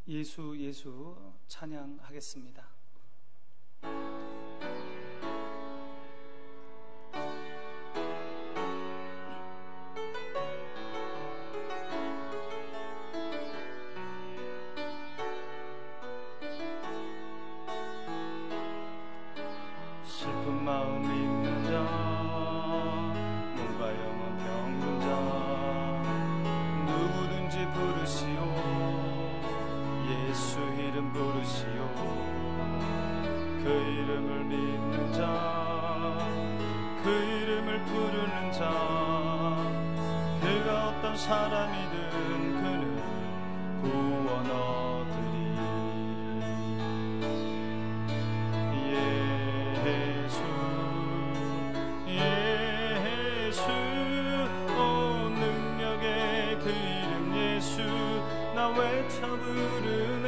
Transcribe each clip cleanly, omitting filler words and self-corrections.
예수 예수 찬양하겠습니다. 슬픈 마음 있는 자, 몸과 영혼 병든 자, 누구든지 부르시오. 예수 이름 부르시오. 그 이름을 믿는 자, 그 이름을 부르는 자, 그가 어떤 사람이든 그는 구원 얻으리. 예수 예수 오 능력의 그 이름 예수 나 외쳐 부르네.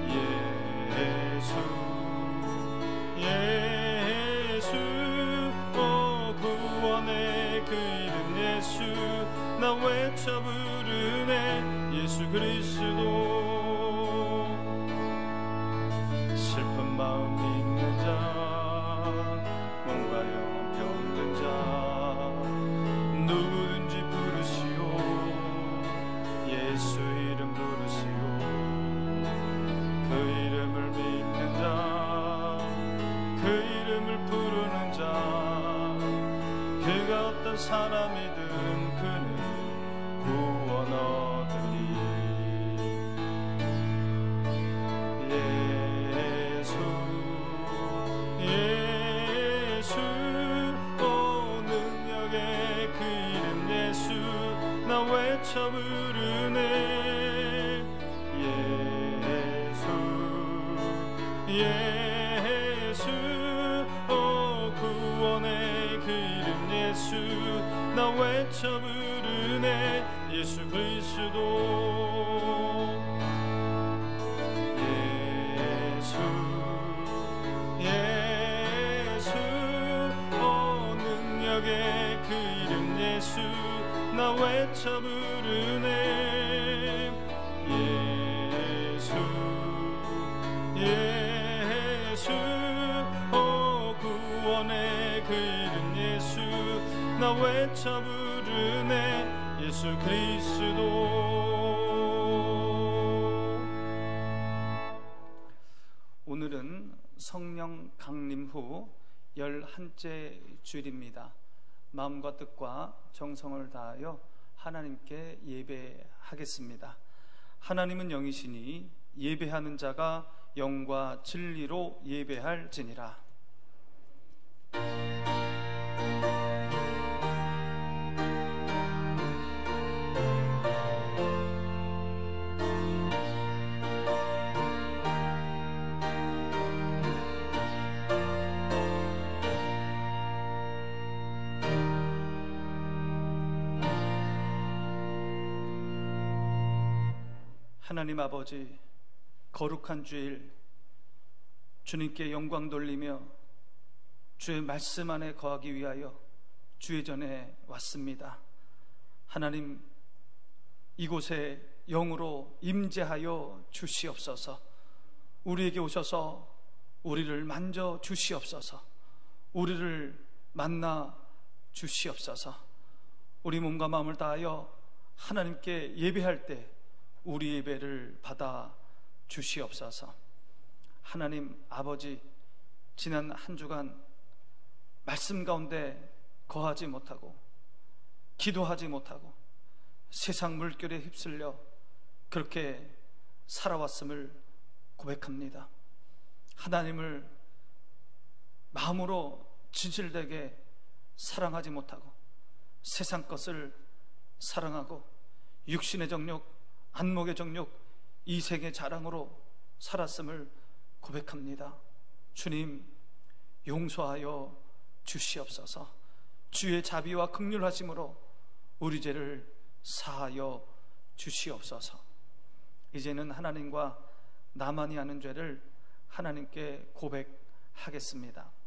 예수 예수 오 구원의 그 이름 예수 나 외쳐 부르네. 예수 그리스도. 슬픈 마음 있는 자, 몸과 영혼 병든 자, 누구든지 부르시오. 예수 이름 부르시오. 그 이름을 믿는 자, 그 이름을 부르는 자, 그가 어떤 사람이든 그는 구원 얻으리. 예수 오 능력의 그 이름 예수 나 외쳐 부르네. 예수 예수 오 구원의 그 이름 예수 나 외쳐 부르네. 예수 그리스도. 예수 오 능력의 그 이름 예수 나 외쳐 부르네. 예수 예수 오 구원의 그 이름 예수 나 외쳐 부르네. 예수 그리스도. 오늘은 성령 강림 후 11째 주일입니다. 마음과 뜻과 정성을 다하여 하나님께 예배하겠습니다. 하나님은 영이시니 예배하는 자가 영과 진리로 예배할지니라. 하나님 아버지, 거룩한 주일 주님께 영광 돌리며 주의 말씀 안에 거하기 위하여 주의 전에 왔습니다. 하나님, 이곳에 영으로 임재하여 주시옵소서. 우리에게 오셔서 우리를 만져 주시옵소서. 우리를 만나 주시옵소서. 우리 몸과 마음을 다하여 하나님께 예배할 때 우리 예배를 받아 주시옵소서. 하나님 아버지, 지난 한 주간 말씀 가운데 거하지 못하고 기도하지 못하고 세상 물결에 휩쓸려 그렇게 살아왔음을 고백합니다. 하나님을 마음으로 진실되게 사랑하지 못하고 세상 것을 사랑하고 육신의 정욕, 안목의 정욕, 이생의 자랑으로 살았음을 고백합니다. 주님, 용서하여 주시옵소서. 주의 자비와 긍휼하심으로 우리 죄를 사하여 주시옵소서. 이제는 하나님과 나만이 아는 죄를 하나님께 고백하겠습니다.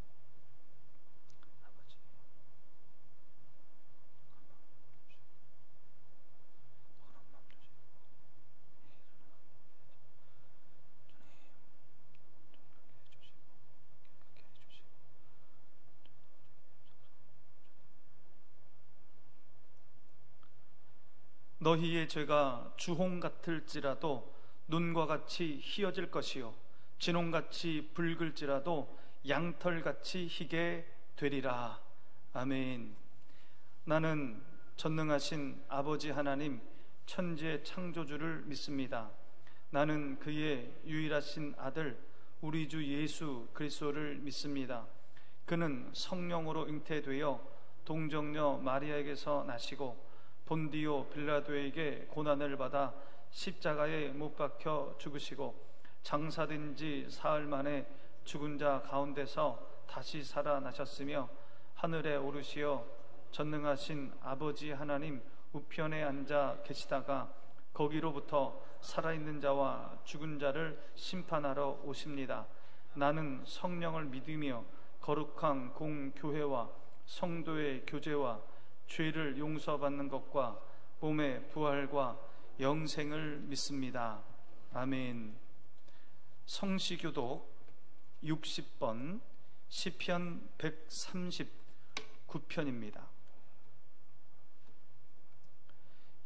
너희의 죄가 주홍 같을지라도 눈과 같이 희어질 것이요 진홍같이 붉을지라도 양털같이 희게 되리라. 아멘. 나는 전능하신 아버지 하나님 천지의 창조주를 믿습니다. 나는 그의 유일하신 아들 우리 주 예수 그리스도를 믿습니다. 그는 성령으로 잉태되어 동정녀 마리아에게서 나시고 본디오 빌라도에게 고난을 받아 십자가에 못 박혀 죽으시고 장사된 지 사흘 만에 죽은 자 가운데서 다시 살아나셨으며 하늘에 오르시어 전능하신 아버지 하나님 우편에 앉아 계시다가 거기로부터 살아있는 자와 죽은 자를 심판하러 오십니다. 나는 성령을 믿으며 거룩한 공교회와 성도의 교제와 죄를 용서받는 것과 몸의 부활과 영생을 믿습니다. 아멘. 성시교독 60번 시편 139편입니다.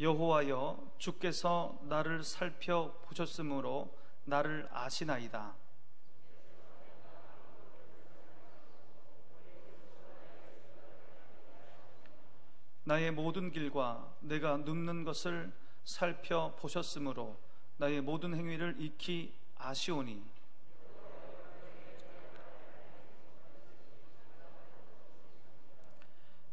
여호와여, 주께서 나를 살펴보셨으므로 나를 아시나이다. 나의 모든 길과 내가 눕는 것을 살펴보셨으므로 나의 모든 행위를 익히 아시오니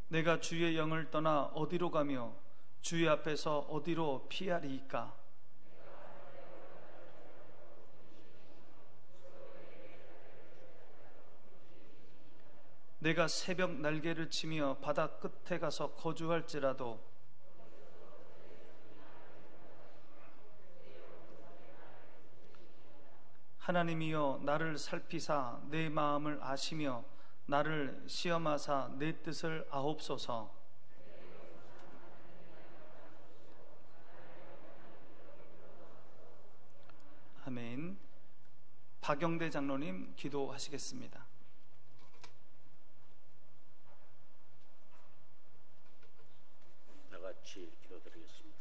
내가 주의 영을 떠나 어디로 가며 주의 앞에서 어디로 피하리이까? 내가 새벽 날개를 치며 바다 끝에 가서 거주할지라도 하나님이여 나를 살피사 내 마음을 아시며 나를 시험하사 내 뜻을 아옵소서. 아멘. 박영대 장로님 기도하시겠습니다. 같이 기도드리겠습니다.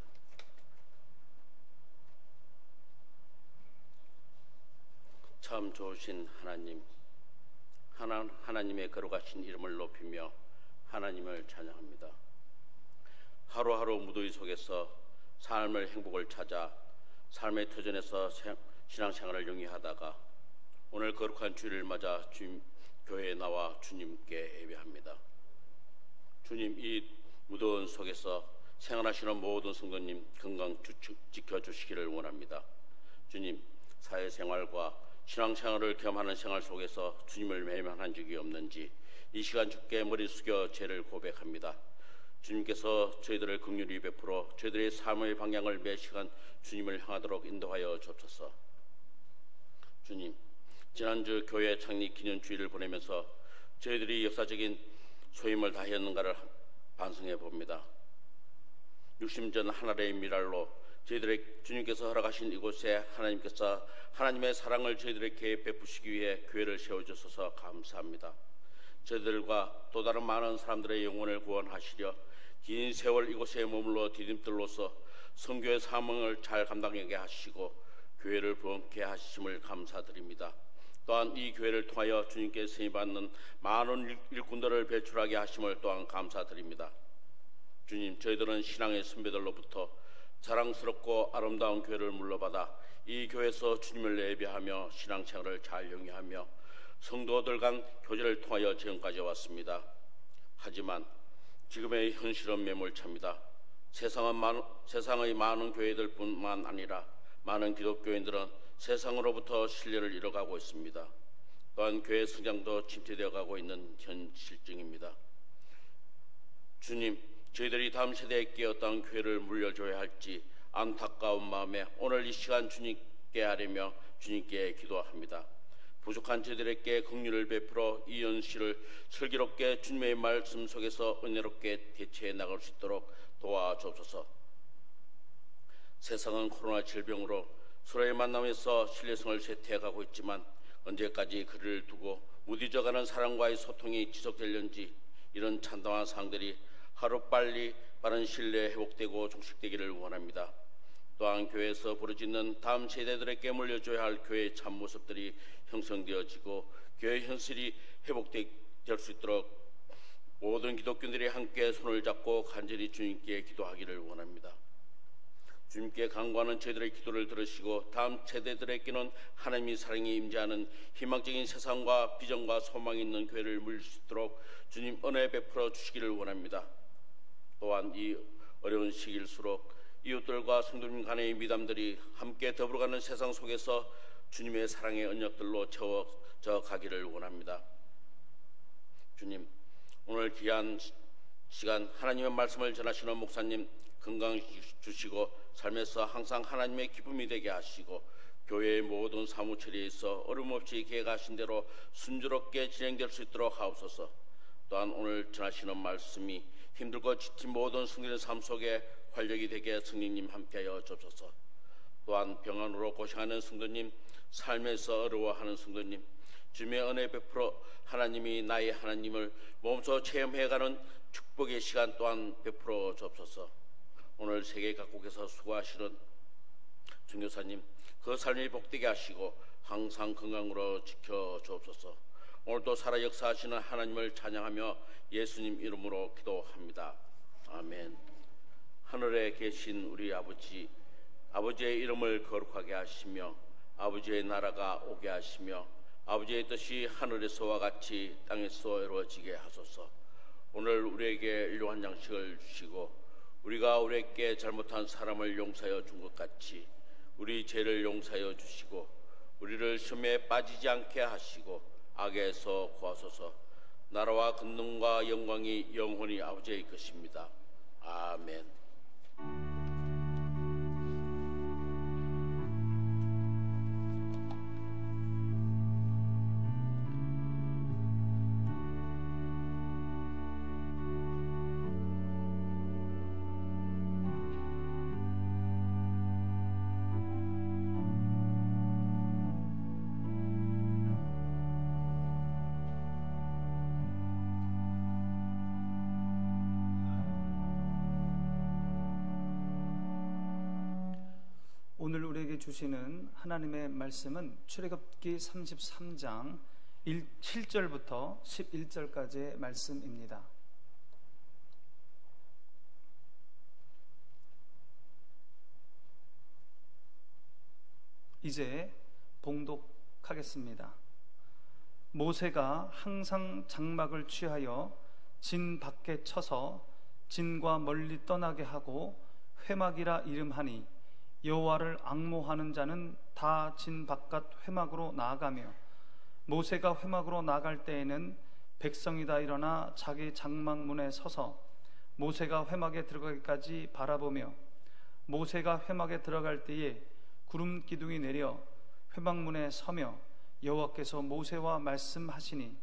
참 좋으신 하나님, 하나님의 거룩하신 이름을 높이며 하나님을 찬양합니다. 하루하루 무더위 속에서 삶의 행복을 찾아 삶의 터전에서 신앙생활을 영위하다가 오늘 거룩한 주일을 맞아 주님 교회에 나와 주님께 예배합니다. 주님, 이 무더운 속에서 생활하시는 모든 성도님 건강 지켜주시기를 원합니다. 주님, 사회생활과 신앙생활을 겸하는 생활 속에서 주님을 외면한 적이 없는지 이 시간 주께 머리 숙여 죄를 고백합니다. 주님께서 저희들을 긍휼히 베풀어 저희들의 삶의 방향을 매 시간 주님을 향하도록 인도하여 주옵소서. 주님, 지난주 교회 창립 기념주일을 보내면서 저희들이 역사적인 소임을 다했는가를 반성해 봅니다. 육심전 하나의 미랄로 저희들의 주님께서 허락하신 이곳에 하나님께서 하나님의 사랑을 저희들에게 베푸시기 위해 교회를 세워주셔서 감사합니다. 저희들과 또 다른 많은 사람들의 영혼을 구원하시려 긴 세월 이곳에 머물러 디딤돌로서 선교의 사명을 잘 감당하게 하시고 교회를 부흥케 하심을 감사드립니다. 또한 이 교회를 통하여 주님께 세임받는 많은 일꾼들을 배출하게 하심을 또한 감사드립니다. 주님, 저희들은 신앙의 선배들로부터 자랑스럽고 아름다운 교회를 물러받아 이 교회에서 주님을 예배하며 신앙생활을 잘 영위하며 성도들 간 교제를 통하여 지금까지 왔습니다. 하지만 지금의 현실은 매몰차입니다. 세상의 많은 교회들뿐만 아니라 많은 기독교인들은 세상으로부터 신뢰를 잃어가고 있습니다. 또한 교회 성장도 침체되어 가고 있는 현실증입니다. 주님, 저희들이 다음 세대에게 어떤 교회를 물려줘야 할지 안타까운 마음에 오늘 이 시간 주님께 아뢰며 주님께 기도합니다. 부족한 저희들에게 긍휼을 베풀어 이 현실을 슬기롭게 주님의 말씀 속에서 은혜롭게 대처해 나갈 수 있도록 도와주옵소서. 세상은 코로나 질병으로 서로의 만남에서 신뢰성을 쇠퇴해가고 있지만 언제까지 거리를 두고 무뎌져가는 사랑과의 소통이 지속될는지 이런 참담한 상황들이 하루빨리 빠른 시일 내에 회복되고 종식되기를 원합니다. 또한 교회에서 부르짖는 다음 세대들에게 물려줘야 할 교회의 참 모습들이 형성되어지고 교회 현실이 회복될 수 있도록 모든 기독교인들이 함께 손을 잡고 간절히 주님께 기도하기를 원합니다. 주님께 간구하는 저희들의 기도를 들으시고 다음 세대들에게는 하나님의 사랑이 임재하는 희망적인 세상과 비전과 소망이 있는 교회를 물릴 수 있도록 주님 은혜 베풀어 주시기를 원합니다. 또한 이 어려운 시기일수록 이웃들과 성도님 간의 미담들이 함께 더불어가는 세상 속에서 주님의 사랑의 언약들로 채워져 가기를 원합니다. 주님, 오늘 귀한 시간 하나님의 말씀을 전하시는 목사님 건강 주시고 삶에서 항상 하나님의 기쁨이 되게 하시고 교회의 모든 사무처리에 있어 어려움 없이 계획하신 대로 순조롭게 진행될 수 있도록 하옵소서. 또한 오늘 전하시는 말씀이 힘들고 지친 모든 성도의 삶 속에 활력이 되게 성령님 함께하여 주옵소서. 또한 병환으로 고생하는 성도님, 삶에서 어려워하는 성도님, 주님의 은혜 베풀어 하나님이 나의 하나님을 몸소 체험해가는 축복의 시간 또한 베풀어 주옵소서. 오늘 세계 각국에서 수고하시는 선교사님, 그 삶이 복되게 하시고 항상 건강으로 지켜 주옵소서. 오늘도 살아 역사하시는 하나님을 찬양하며 예수님 이름으로 기도합니다. 아멘. 하늘에 계신 우리 아버지, 아버지의 이름을 거룩하게 하시며 아버지의 나라가 오게 하시며 아버지의 뜻이 하늘에서와 같이 땅에서 이루어지게 하소서. 오늘 우리에게 일용할 양식을 주시고 우리가 우리에게 잘못한 사람을 용서하여 준 것 같이 우리 죄를 용서하여 주시고 우리를 시험에 빠지지 않게 하시고 악에서 구하소서. 나라와 권능과 영광이 영원히 아버지의 것입니다. 아멘. 오늘 우리에게 주시는 하나님의 말씀은 출애굽기 33장 7절부터 11절까지의 말씀입니다. 이제 봉독하겠습니다. 모세가 항상 장막을 취하여 진 밖에 쳐서 진과 멀리 떠나게 하고 회막이라 이름하니 여호와를 앙모하는 자는 다 진 바깥 회막으로 나아가며 모세가 회막으로 나갈 때에는 백성이 다 일어나 자기 장막문에 서서 모세가 회막에 들어가기까지 바라보며 모세가 회막에 들어갈 때에 구름 기둥이 내려 회막문에 서며 여호와께서 모세와 말씀하시니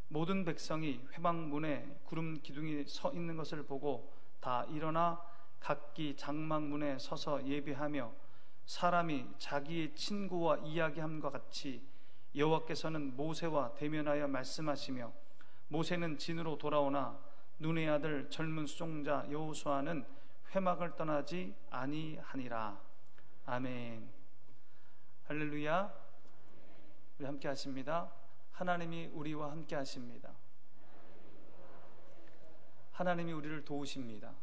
모든 백성이 회막문에 구름 기둥이 서 있는 것을 보고 다 일어나 각기 장막문에 서서 예배하며 사람이 자기의 친구와 이야기함과 같이 여호와께서는 모세와 대면하여 말씀하시며 모세는 진으로 돌아오나 눈의 아들 젊은 수종자 여호수아는 회막을 떠나지 아니하니라. 아멘. 할렐루야. 우리 함께 하십니다. 하나님이 우리와 함께 하십니다. 하나님이 우리를 도우십니다.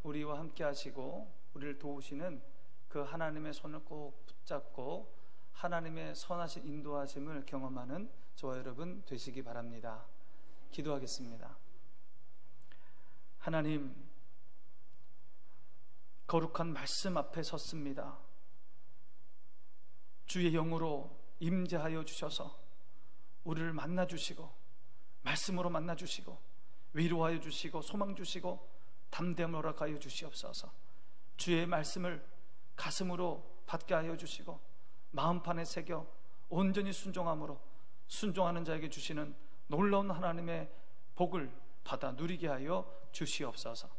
우리와 함께 하시고 우리를 도우시는 그 하나님의 손을 꼭 붙잡고 하나님의 선하신 인도하심을 경험하는 저와 여러분 되시기 바랍니다. 기도하겠습니다. 하나님, 거룩한 말씀 앞에 섰습니다. 주의 영으로 임재하여 주셔서 우리를 만나주시고 말씀으로 만나주시고 위로하여 주시고 소망 주시고 담대함을 허락하여 주시옵소서. 주의 말씀을 가슴으로 받게 하여 주시고 마음판에 새겨 온전히 순종함으로 순종하는 자에게 주시는 놀라운 하나님의 복을 받아 누리게 하여 주시옵소서.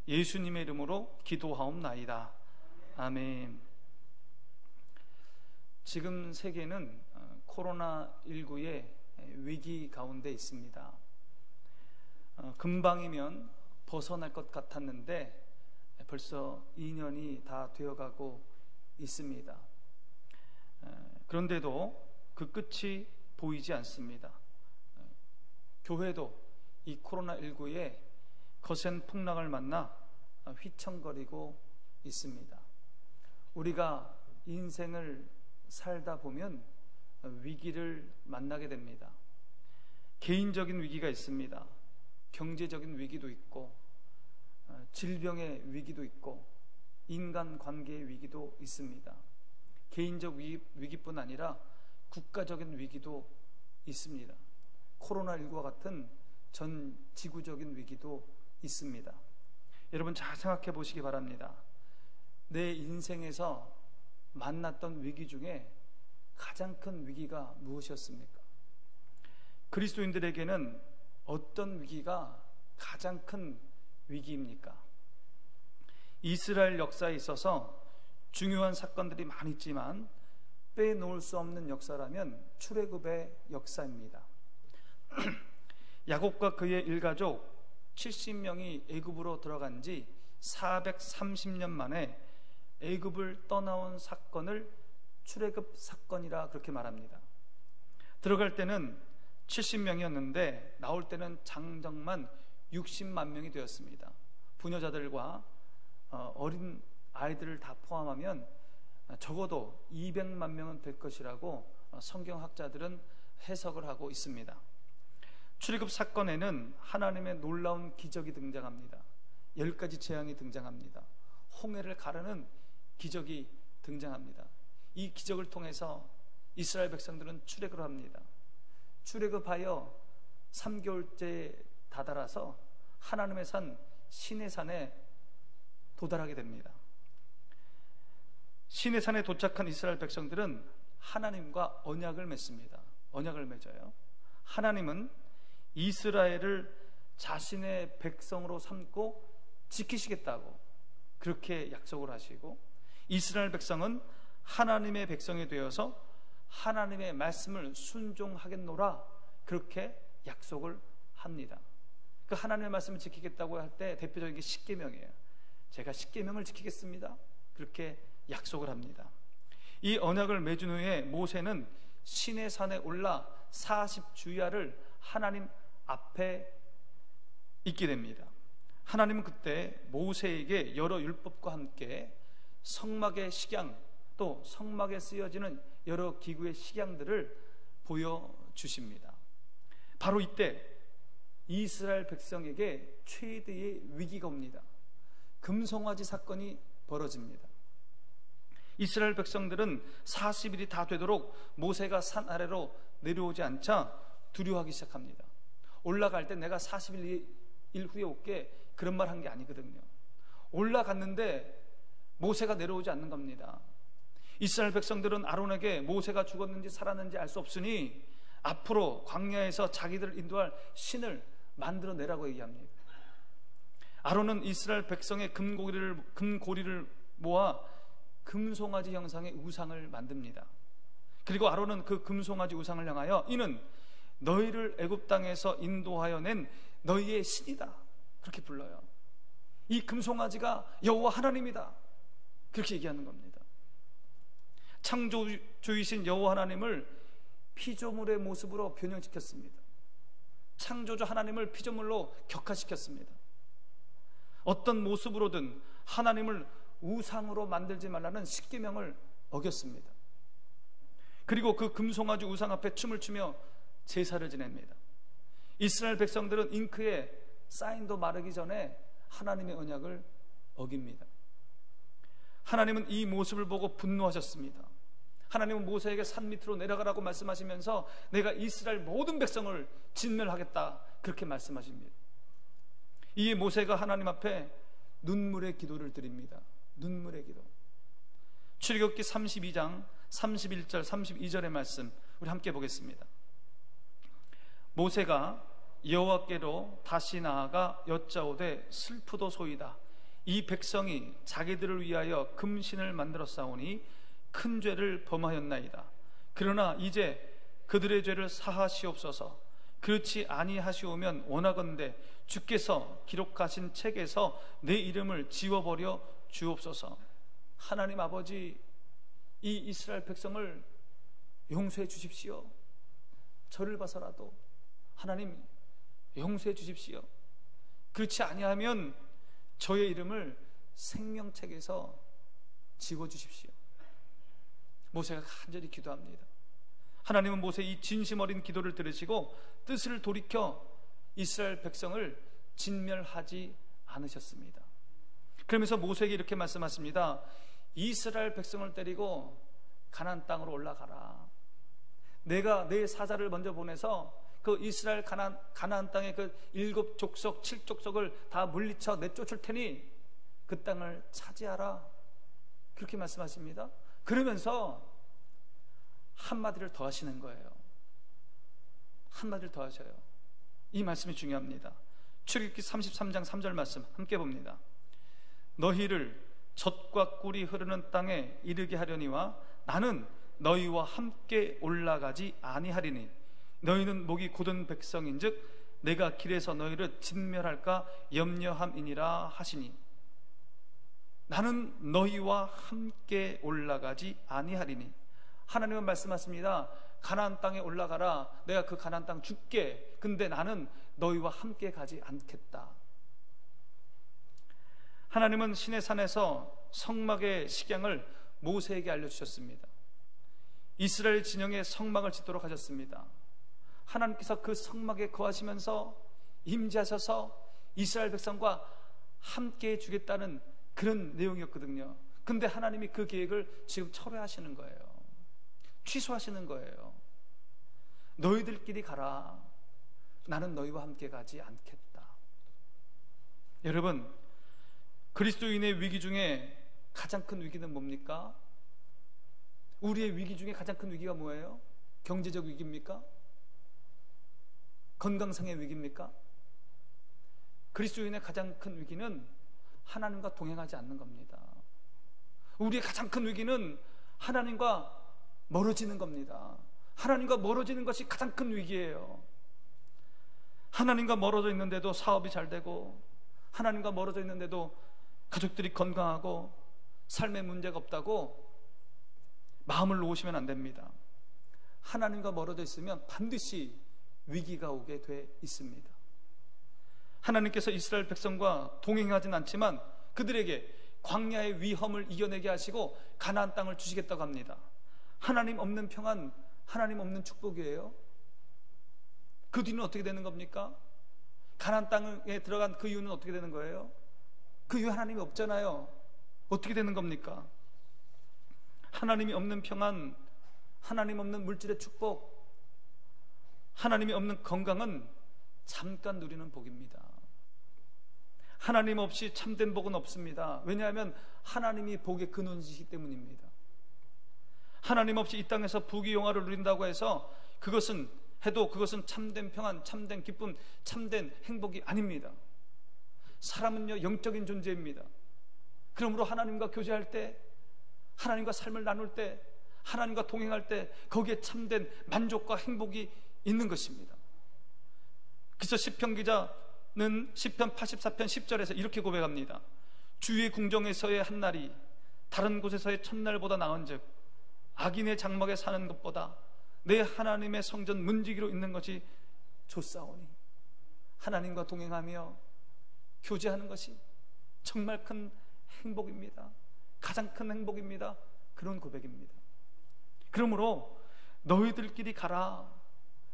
예수님의 이름으로 기도하옵나이다. 아멘. 지금 세계는 코로나19의 위기 가운데 있습니다. 금방이면 벗어날 것 같았는데 벌써 2년이 다 되어가고 있습니다. 그런데도 그 끝이 보이지 않습니다. 교회도 이 코로나19의 거센 풍랑을 만나 휘청거리고 있습니다. 우리가 인생을 살다 보면 위기를 만나게 됩니다. 개인적인 위기가 있습니다. 경제적인 위기도 있고, 질병의 위기도 있고, 인간관계의 위기도 있습니다. 개인적 위기뿐 아니라 국가적인 위기도 있습니다. 코로나19와 같은 전 지구적인 위기도 있습니다. 여러분 잘 생각해 보시기 바랍니다. 내 인생에서 만났던 위기 중에 가장 큰 위기가 무엇이었습니까? 그리스도인들에게는 어떤 위기가 가장 큰 위기입니까? 이스라엘 역사에 있어서 중요한 사건들이 많이 있지만 빼놓을 수 없는 역사라면 출애굽의 역사입니다. 야곱과 그의 일가족 70명이 애굽으로 들어간 지 430년 만에 애굽을 떠나온 사건을 출애굽 사건이라 그렇게 말합니다. 들어갈 때는 70명이었는데 나올 때는 장정만 60만 명이 되었습니다. 부녀자들과 어린 아이들을 다 포함하면 적어도 200만 명은 될 것이라고 성경학자들은 해석을 하고 있습니다. 출애굽 사건에는 하나님의 놀라운 기적이 등장합니다. 10가지 재앙이 등장합니다. 홍해를 가르는 기적이 등장합니다. 이 기적을 통해서 이스라엘 백성들은 출애굽을 합니다. 출애굽하여 3개월째에 다다라서 하나님의 산 시내산에 도달하게 됩니다. 시내산에 도착한 이스라엘 백성들은 하나님과 언약을 맺습니다. 언약을 맺어요. 하나님은 이스라엘을 자신의 백성으로 삼고 지키시겠다고 그렇게 약속을 하시고, 이스라엘 백성은 하나님의 백성이 되어서 하나님의 말씀을 순종하겠노라 그렇게 약속을 합니다. 그 하나님의 말씀을 지키겠다고 할 때 대표적인 게 십계명이에요. 제가 십계명을 지키겠습니다 그렇게 약속을 합니다. 이 언약을 맺은 후에 모세는 시내산에 올라 40주야를 하나님 앞에 있게 됩니다. 하나님은 그때 모세에게 여러 율법과 함께 성막의 식양, 또 성막에 쓰여지는 여러 기구의 식양들을 보여주십니다. 바로 이때 이스라엘 백성에게 최대의 위기가 옵니다. 금송아지 사건이 벌어집니다. 이스라엘 백성들은 40일이 다 되도록 모세가 산 아래로 내려오지 않자 두려워하기 시작합니다. 올라갈 때 내가 40일 후에 올게 그런 말 한 게 아니거든요. 올라갔는데 모세가 내려오지 않는 겁니다. 이스라엘 백성들은 아론에게 모세가 죽었는지 살았는지 알 수 없으니 앞으로 광야에서 자기들을 인도할 신을 만들어내라고 얘기합니다. 아론은 이스라엘 백성의 금고리를 모아 금송아지 형상의 우상을 만듭니다. 그리고 아론은 그 금송아지 우상을 향하여 이는 너희를 애굽 땅에서 인도하여 낸 너희의 신이다 그렇게 불러요. 이 금송아지가 여호와 하나님이다 그렇게 얘기하는 겁니다. 창조주이신 여호와 하나님을 피조물의 모습으로 변형시켰습니다. 창조주 하나님을 피조물로 격화시켰습니다. 어떤 모습으로든 하나님을 우상으로 만들지 말라는 십계명을 어겼습니다. 그리고 그 금송아지 우상 앞에 춤을 추며 제사를 지냅니다. 이스라엘 백성들은 잉크에 사인도 마르기 전에 하나님의 언약을 어깁니다. 하나님은 이 모습을 보고 분노하셨습니다. 하나님은 모세에게 산 밑으로 내려가라고 말씀하시면서 내가 이스라엘 모든 백성을 진멸하겠다 그렇게 말씀하십니다. 이에 모세가 하나님 앞에 눈물의 기도를 드립니다. 눈물의 기도. 출애굽기 32장 31절 32절의 말씀 우리 함께 보겠습니다. 모세가 여호와께로 다시 나아가 여짜오되 슬프도소이다. 이 백성이 자기들을 위하여 금신을 만들어 싸우니 큰 죄를 범하였나이다. 그러나 이제 그들의 죄를 사하시옵소서. 그렇지 아니하시오면 원하건대 주께서 기록하신 책에서 내 이름을 지워버려 주옵소서. 하나님 아버지, 이 이스라엘 백성을 용서해 주십시오. 저를 봐서라도 하나님 용서해 주십시오. 그렇지 아니하면 저의 이름을 생명책에서 지워주십시오. 모세가 간절히 기도합니다. 하나님은 모세의 이 진심 어린 기도를 들으시고 뜻을 돌이켜 이스라엘 백성을 진멸하지 않으셨습니다. 그러면서 모세에게 이렇게 말씀하십니다. 이스라엘 백성을 데리고 가나안 땅으로 올라가라. 내가 내 사자를 먼저 보내서 그 이스라엘 가나안 땅의 그 7족속 7족속을 다 물리쳐 내쫓을 테니 그 땅을 차지하라. 그렇게 말씀하십니다. 그러면서 한마디를 더 하시는 거예요. 한마디를 더 하셔요. 이 말씀이 중요합니다. 출애굽기 33장 3절 말씀 함께 봅니다. 너희를 젖과 꿀이 흐르는 땅에 이르게 하려니와 나는 너희와 함께 올라가지 아니하리니 너희는 목이 곧은 백성인즉 내가 길에서 너희를 진멸할까 염려함이니라 하시니 나는 너희와 함께 올라가지 아니하리니 하나님은 말씀하십니다. 가나안 땅에 올라가라. 내가 그 가나안 땅 줄게. 근데 나는 너희와 함께 가지 않겠다. 하나님은 시내산에서 성막의 식양을 모세에게 알려주셨습니다. 이스라엘 진영에 성막을 짓도록 하셨습니다. 하나님께서 그 성막에 거하시면서 임재하셔서 이스라엘 백성과 함께 해주겠다는 그런 내용이었거든요. 근데 하나님이 그 계획을 지금 철회하시는 거예요. 취소하시는 거예요. 너희들끼리 가라. 나는 너희와 함께 가지 않겠다. 여러분, 그리스도인의 위기 중에 가장 큰 위기는 뭡니까? 우리의 위기 중에 가장 큰 위기가 뭐예요? 경제적 위기입니까? 건강상의 위기입니까? 그리스도인의 가장 큰 위기는 하나님과 동행하지 않는 겁니다. 우리의 가장 큰 위기는 하나님과 멀어지는 겁니다. 하나님과 멀어지는 것이 가장 큰 위기예요. 하나님과 멀어져 있는데도 사업이 잘 되고, 하나님과 멀어져 있는데도 가족들이 건강하고 삶에 문제가 없다고 마음을 놓으시면 안 됩니다. 하나님과 멀어져 있으면 반드시 위기가 오게 돼 있습니다. 하나님께서 이스라엘 백성과 동행하진 않지만 그들에게 광야의 위험을 이겨내게 하시고 가나안 땅을 주시겠다고 합니다. 하나님 없는 평안, 하나님 없는 축복이에요. 그 뒤는 어떻게 되는 겁니까? 가나안 땅에 들어간 그 이유는 어떻게 되는 거예요? 그 이유 하나님이 없잖아요. 어떻게 되는 겁니까? 하나님이 없는 평안, 하나님 없는 물질의 축복, 하나님이 없는 건강은 잠깐 누리는 복입니다. 하나님 없이 참된 복은 없습니다. 왜냐하면 하나님이 복의 근원이시기 때문입니다. 하나님 없이 이 땅에서 부귀영화를 누린다고 해서 그것은 참된 평안, 참된 기쁨, 참된 행복이 아닙니다. 사람은요, 영적인 존재입니다. 그러므로 하나님과 교제할 때, 하나님과 삶을 나눌 때, 하나님과 동행할 때 거기에 참된 만족과 행복이 있는 것입니다. 그래서 시편 기자는 시편 84편 10절에서 이렇게 고백합니다. 주의 궁정에서의 한날이 다른 곳에서의 첫날보다 나은즉 악인의 장막에 사는 것보다 내 하나님의 성전 문지기로 있는 것이 좋사오니. 하나님과 동행하며 교제하는 것이 정말 큰 행복입니다. 가장 큰 행복입니다. 그런 고백입니다. 그러므로 너희들끼리 가라.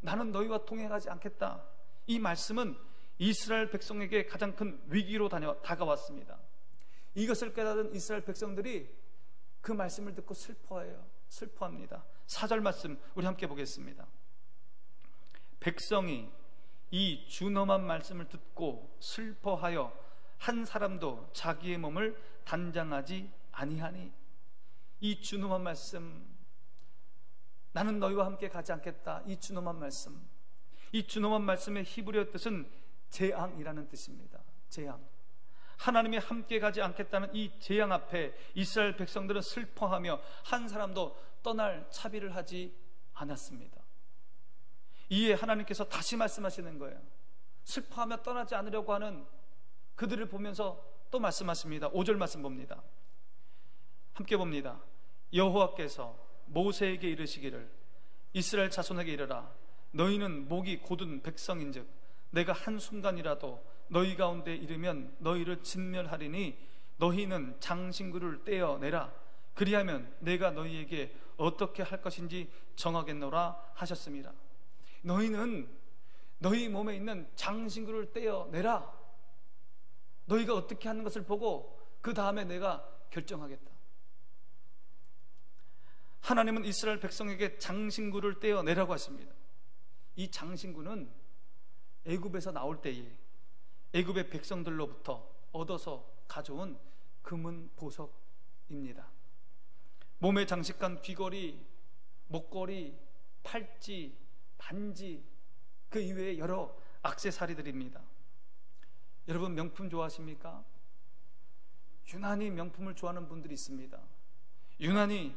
나는 너희와 동행하지 않겠다. 이 말씀은 이스라엘 백성에게 가장 큰 위기로 다가왔습니다. 이것을 깨달은 이스라엘 백성들이 그 말씀을 듣고 슬퍼합니다. 4절 말씀 우리 함께 보겠습니다. 백성이 이 준엄한 말씀을 듣고 슬퍼하여 한 사람도 자기의 몸을 단장하지 아니하니. 이 준엄한 말씀, 나는 너희와 함께 가지 않겠다. 이 준엄한 말씀, 이 준엄한 말씀의 히브리어 뜻은 재앙이라는 뜻입니다. 재앙. 하나님이 함께 가지 않겠다는 이 재앙 앞에 이스라엘 백성들은 슬퍼하며 한 사람도 떠날 차비를 하지 않았습니다. 이에 하나님께서 다시 말씀하시는 거예요. 슬퍼하며 떠나지 않으려고 하는 그들을 보면서 또 말씀하십니다. 5절 말씀 봅니다. 함께 봅니다. 여호와께서 모세에게 이르시기를 이스라엘 자손에게 이르라. 너희는 목이 곧은 백성인즉 내가 한순간이라도 너희 가운데 이르면 너희를 진멸하리니 너희는 장신구를 떼어내라. 그리하면 내가 너희에게 어떻게 할 것인지 정하겠노라 하셨습니다. 너희는 너희 몸에 있는 장신구를 떼어내라. 너희가 어떻게 하는 것을 보고 그 다음에 내가 결정하겠다. 하나님은 이스라엘 백성에게 장신구를 떼어내라고 하십니다. 이 장신구는 애굽에서 나올 때에 애굽의 백성들로부터 얻어서 가져온 금은 보석입니다. 몸에 장식한 귀걸이, 목걸이, 팔찌, 반지, 그 이외에 여러 액세서리들입니다. 여러분 명품 좋아하십니까? 유난히 명품을 좋아하는 분들이 있습니다. 유난히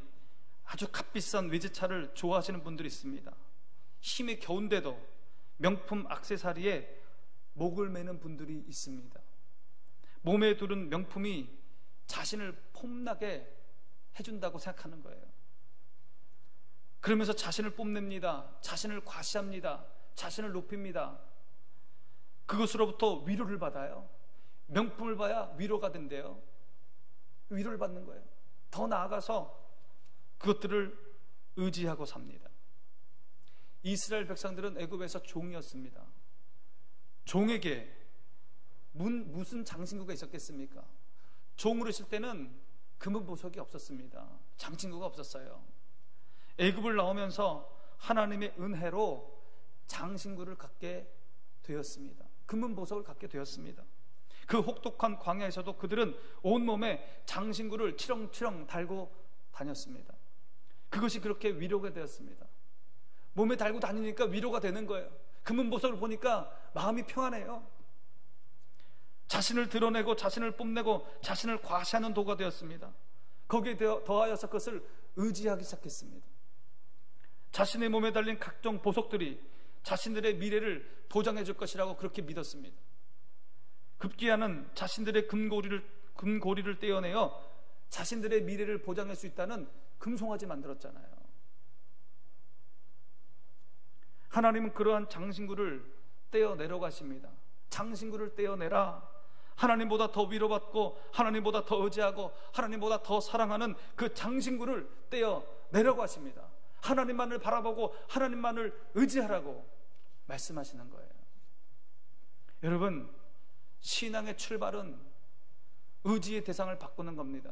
아주 값비싼 외제차를 좋아하시는 분들이 있습니다. 힘이 겨운데도 명품 액세서리에 목을 매는 분들이 있습니다. 몸에 두른 명품이 자신을 폼나게 해준다고 생각하는 거예요. 그러면서 자신을 뽐냅니다. 자신을 과시합니다. 자신을 높입니다. 그것으로부터 위로를 받아요. 명품을 봐야 위로가 된대요. 위로를 받는 거예요. 더 나아가서 그것들을 의지하고 삽니다. 이스라엘 백성들은 애굽에서 종이었습니다. 종에게 무슨 장신구가 있었겠습니까? 종으로 있을 때는 금은 보석이 없었습니다. 장신구가 없었어요. 애굽을 나오면서 하나님의 은혜로 장신구를 갖게 되었습니다. 금은 보석을 갖게 되었습니다. 그 혹독한 광야에서도 그들은 온몸에 장신구를 치렁치렁 달고 다녔습니다. 그것이 그렇게 위로가 되었습니다. 몸에 달고 다니니까 위로가 되는 거예요. 금은 보석을 보니까 마음이 평안해요. 자신을 드러내고 자신을 뽐내고 자신을 과시하는 도가 되었습니다. 거기에 더하여서 그것을 의지하기 시작했습니다. 자신의 몸에 달린 각종 보석들이 자신들의 미래를 보장해 줄 것이라고 그렇게 믿었습니다. 급기야는 자신들의 금고리를 떼어내어 자신들의 미래를 보장할 수 있다는 금송아지 만들었잖아요. 하나님은 그러한 장신구를 떼어내려고 하십니다. 장신구를 떼어내라. 하나님보다 더 위로받고 하나님보다 더 의지하고 하나님보다 더 사랑하는 그 장신구를 떼어내려고 하십니다. 하나님만을 바라보고 하나님만을 의지하라고 말씀하시는 거예요. 여러분, 신앙의 출발은 의지의 대상을 바꾸는 겁니다.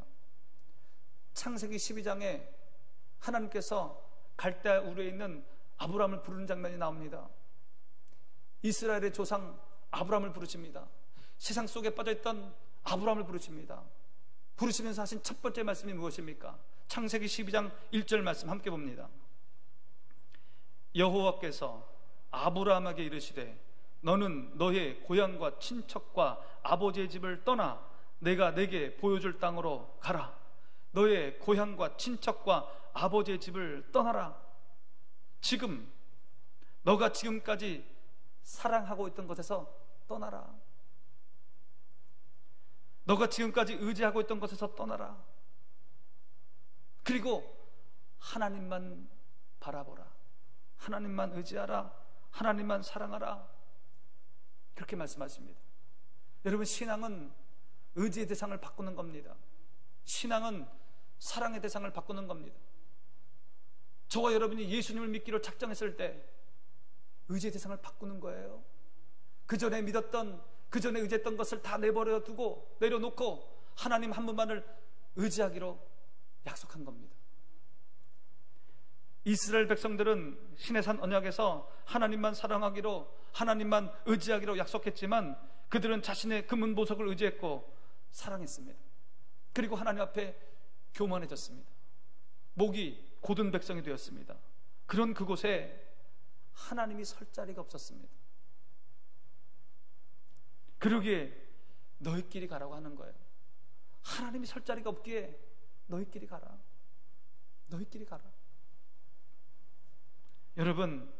창세기 12장에 하나님께서 갈대아 우르에 있는 아브라함을 부르는 장면이 나옵니다. 이스라엘의 조상 아브라함을 부르십니다. 세상 속에 빠져있던 아브라함을 부르십니다. 부르시면서 하신 첫 번째 말씀이 무엇입니까? 창세기 12장 1절 말씀 함께 봅니다. 여호와께서 아브라함에게 이르시되 너는 너의 고향과 친척과 아버지의 집을 떠나 내가 내게 보여줄 땅으로 가라. 너의 고향과 친척과 아버지의 집을 떠나라. 지금 너가 지금까지 사랑하고 있던 것에서 떠나라. 너가 지금까지 의지하고 있던 것에서 떠나라. 그리고 하나님만 바라보라. 하나님만 의지하라. 하나님만 사랑하라. 그렇게 말씀하십니다. 여러분, 신앙은 의지의 대상을 바꾸는 겁니다. 신앙은 사랑의 대상을 바꾸는 겁니다. 저와 여러분이 예수님을 믿기로 작정했을 때 의지의 대상을 바꾸는 거예요. 그 전에 믿었던, 그 전에 의지했던 것을 다 내버려 두고 내려놓고 하나님 한 분만을 의지하기로 약속한 겁니다. 이스라엘 백성들은 시내산 언약에서 하나님만 사랑하기로, 하나님만 의지하기로 약속했지만 그들은 자신의 금은 보석을 의지했고 사랑했습니다. 그리고 하나님 앞에 교만해졌습니다. 목이 곧은 백성이 되었습니다. 그런 그곳에 하나님이 설 자리가 없었습니다. 그러기에 너희끼리 가라고 하는 거예요. 하나님이 설 자리가 없기에 너희끼리 가라. 너희끼리 가라. 여러분,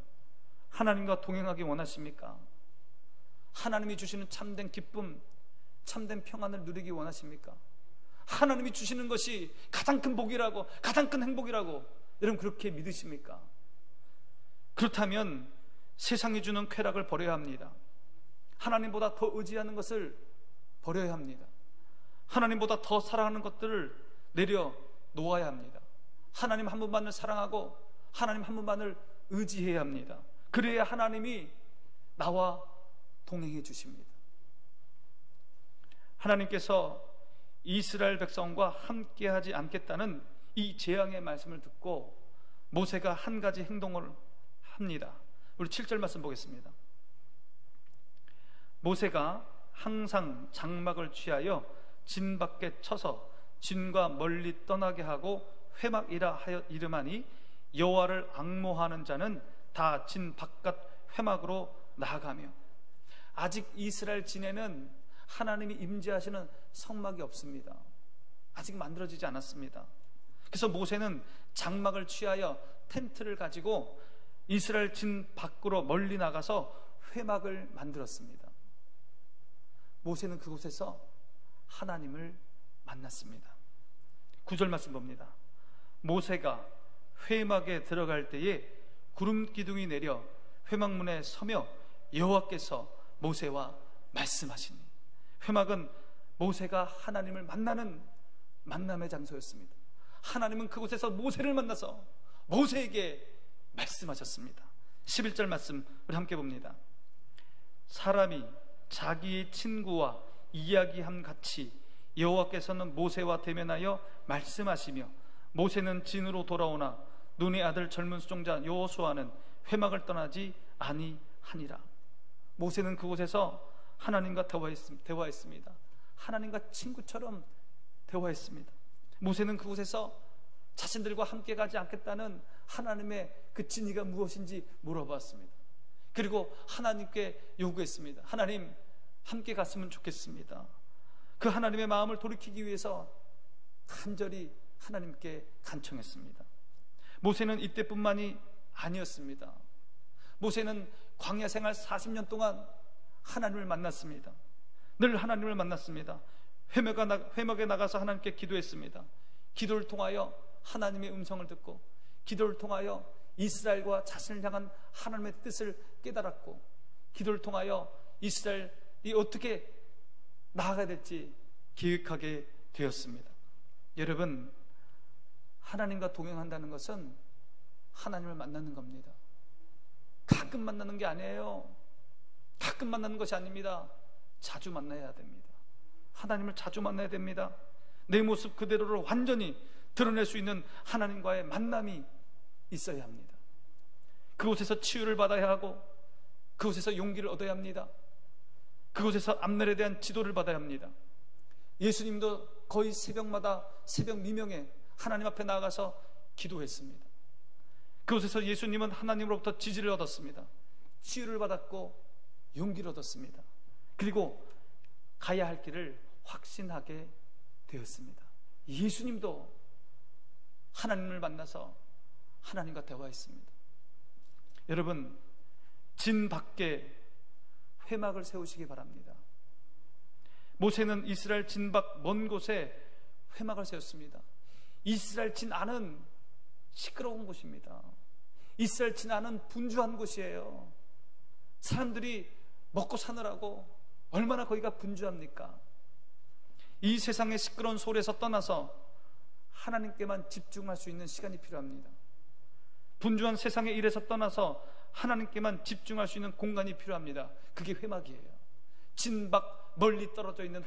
하나님과 동행하기 원하십니까? 하나님이 주시는 참된 기쁨, 참된 평안을 누리기 원하십니까? 하나님이 주시는 것이 가장 큰 복이라고, 가장 큰 행복이라고 여러분 그렇게 믿으십니까? 그렇다면 세상이 주는 쾌락을 버려야 합니다. 하나님보다 더 의지하는 것을 버려야 합니다. 하나님보다 더 사랑하는 것들을 내려놓아야 합니다. 하나님 한 분만을 사랑하고 하나님 한 분만을 의지해야 합니다. 그래야 하나님이 나와 동행해 주십니다. 하나님께서 이스라엘 백성과 함께하지 않겠다는 이 재앙의 말씀을 듣고 모세가 한 가지 행동을 합니다. 우리 7절 말씀 보겠습니다. 모세가 항상 장막을 취하여 진 밖에 쳐서 진과 멀리 떠나게 하고 회막이라 하여 이름하니 여호와를 앙모하는 자는 다 진 바깥 회막으로 나아가며. 아직 이스라엘 진에는 하나님이 임재하시는 성막이 없습니다. 아직 만들어지지 않았습니다. 그래서 모세는 장막을 취하여 텐트를 가지고 이스라엘 진 밖으로 멀리 나가서 회막을 만들었습니다. 모세는 그곳에서 하나님을 만났습니다. 9절 말씀 봅니다. 모세가 회막에 들어갈 때에 구름 기둥이 내려 회막문에 서며 여호와께서 모세와 말씀하시니. 회막은 모세가 하나님을 만나는 만남의 장소였습니다. 하나님은 그곳에서 모세를 만나서 모세에게 말씀하셨습니다. 11절 말씀 우리 함께 봅니다. 사람이 자기의 친구와 이야기함 같이 여호와께서는 모세와 대면하여 말씀하시며 모세는 진으로 돌아오나 눈의 아들 젊은 수종자 여호수아는 회막을 떠나지 아니하니라. 모세는 그곳에서 하나님과 대화했습니다. 하나님과 친구처럼 대화했습니다. 모세는 그곳에서 자신들과 함께 가지 않겠다는 하나님의 그 진의가 무엇인지 물어봤습니다. 그리고 하나님께 요구했습니다. 하나님, 함께 갔으면 좋겠습니다. 그 하나님의 마음을 돌이키기 위해서 간절히 하나님께 간청했습니다. 모세는 이때뿐만이 아니었습니다. 모세는 광야 생활 40년 동안 하나님을 만났습니다. 늘 하나님을 만났습니다. 회막에 나가서 하나님께 기도했습니다. 기도를 통하여 하나님의 음성을 듣고, 기도를 통하여 이스라엘과 자신을 향한 하나님의 뜻을 깨달았고, 기도를 통하여 이스라엘이 어떻게 나아가야 될지 계획하게 되었습니다. 여러분, 하나님과 동행한다는 것은 하나님을 만나는 겁니다. 가끔 만나는 게 아니에요. 가끔 만나는 것이 아닙니다. 자주 만나야 됩니다. 하나님을 자주 만나야 됩니다. 내 모습 그대로를 완전히 드러낼 수 있는 하나님과의 만남이 있어야 합니다. 그곳에서 치유를 받아야 하고, 그곳에서 용기를 얻어야 합니다. 그곳에서 앞날에 대한 지도를 받아야 합니다. 예수님도 거의 새벽마다 새벽 미명에 하나님 앞에 나아가서 기도했습니다. 그곳에서 예수님은 하나님으로부터 지지를 얻었습니다. 치유를 받았고 용기를 얻었습니다. 그리고 가야 할 길을 확신하게 되었습니다. 예수님도 하나님을 만나서 하나님과 대화했습니다. 여러분, 진 밖에 회막을 세우시기 바랍니다. 모세는 이스라엘 진 밖 먼 곳에 회막을 세웠습니다. 이스라엘 진 안은 시끄러운 곳입니다. 이스라엘 진 안은 분주한 곳이에요. 사람들이 먹고 사느라고 얼마나 거기가 분주합니까? 이 세상의 시끄러운 소리에서 떠나서 하나님께만 집중할 수 있는 시간이 필요합니다. 분주한 세상의 일에서 떠나서 하나님께만 집중할 수 있는 공간이 필요합니다. 그게 회막이에요. 진 밖 멀리 떨어져 있는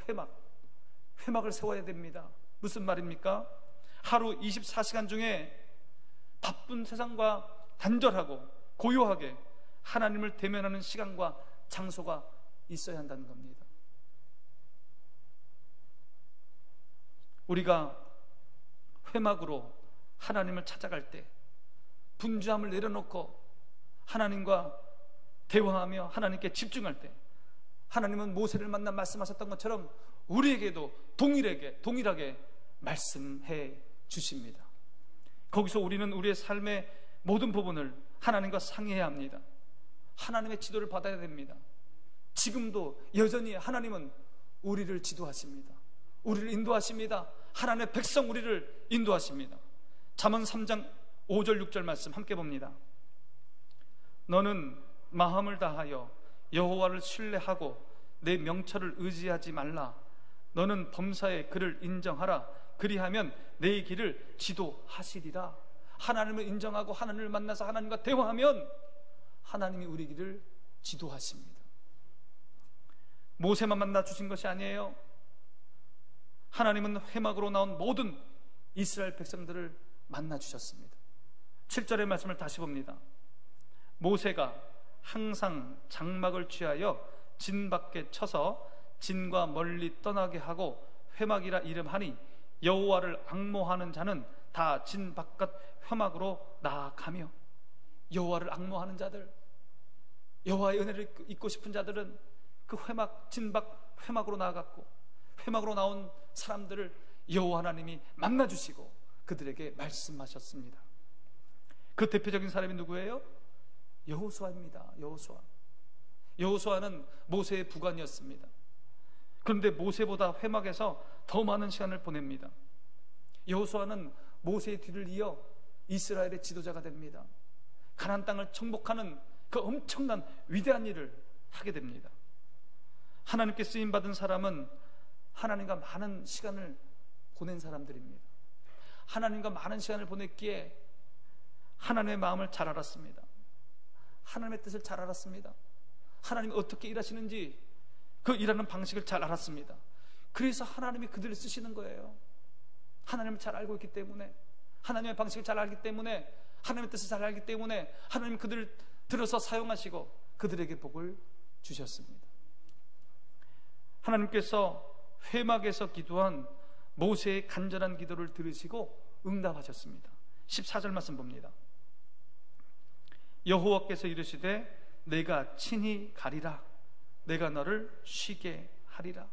회막을 세워야 됩니다. 무슨 말입니까? 하루 24시간 중에 바쁜 세상과 단절하고 고요하게 하나님을 대면하는 시간과 장소가 있어야 한다는 겁니다. 우리가 회막으로 하나님을 찾아갈 때 분주함을 내려놓고 하나님과 대화하며 하나님께 집중할 때, 하나님은 모세를 만나 말씀하셨던 것처럼 우리에게도 동일하게 말씀해 주십니다. 거기서 우리는 우리의 삶의 모든 부분을 하나님과 상의해야 합니다. 하나님의 지도를 받아야 됩니다. 지금도 여전히 하나님은 우리를 지도하십니다. 우리를 인도하십니다. 하나님의 백성 우리를 인도하십니다. 잠언 3장 5절 6절 말씀 함께 봅니다. 너는 마음을 다하여 여호와를 신뢰하고 내 명철을 의지하지 말라. 너는 범사에 그를 인정하라. 그리하면 내 길을 지도하시리라. 하나님을 인정하고 하나님을 만나서 하나님과 대화하면 하나님이 우리 길을 지도하십니다. 모세만 만나 주신 것이 아니에요. 하나님은 회막으로 나온 모든 이스라엘 백성들을 만나 주셨습니다. 7절의 말씀을 다시 봅니다. 모세가 항상 장막을 취하여 진 밖에 쳐서 진과 멀리 떠나게 하고 회막이라 이름하니 여호와를 앙모하는 자는 다 진 바깥 회막으로 나아가며. 여호와를 앙모하는 자들, 여호와의 은혜를 입고 싶은 자들은 그 회막, 진박 회막으로 나아갔고, 회막으로 나온 사람들을 여호와 하나님이 만나주시고 그들에게 말씀하셨습니다. 그 대표적인 사람이 누구예요? 여호수아입니다. 여호수아는 모세의 부관이었습니다. 그런데 모세보다 회막에서 더 많은 시간을 보냅니다. 여호수아는 모세의 뒤를 이어 이스라엘의 지도자가 됩니다. 가나안 땅을 정복하는 그 엄청난 위대한 일을 하게 됩니다. 하나님께 쓰임받은 사람은 하나님과 많은 시간을 보낸 사람들입니다. 하나님과 많은 시간을 보냈기에 하나님의 마음을 잘 알았습니다. 하나님의 뜻을 잘 알았습니다. 하나님이 어떻게 일하시는지 그 일하는 방식을 잘 알았습니다. 그래서 하나님이 그들을 쓰시는 거예요. 하나님을 잘 알고 있기 때문에, 하나님의 방식을 잘 알기 때문에, 하나님의 뜻을 잘 알기 때문에 하나님 그들을 들어서 사용하시고 그들에게 복을 주셨습니다. 하나님께서 회막에서 기도한 모세의 간절한 기도를 들으시고 응답하셨습니다. 14절 말씀 봅니다. 여호와께서 이르시되 내가 친히 가리라. 내가 너를 쉬게 하리라.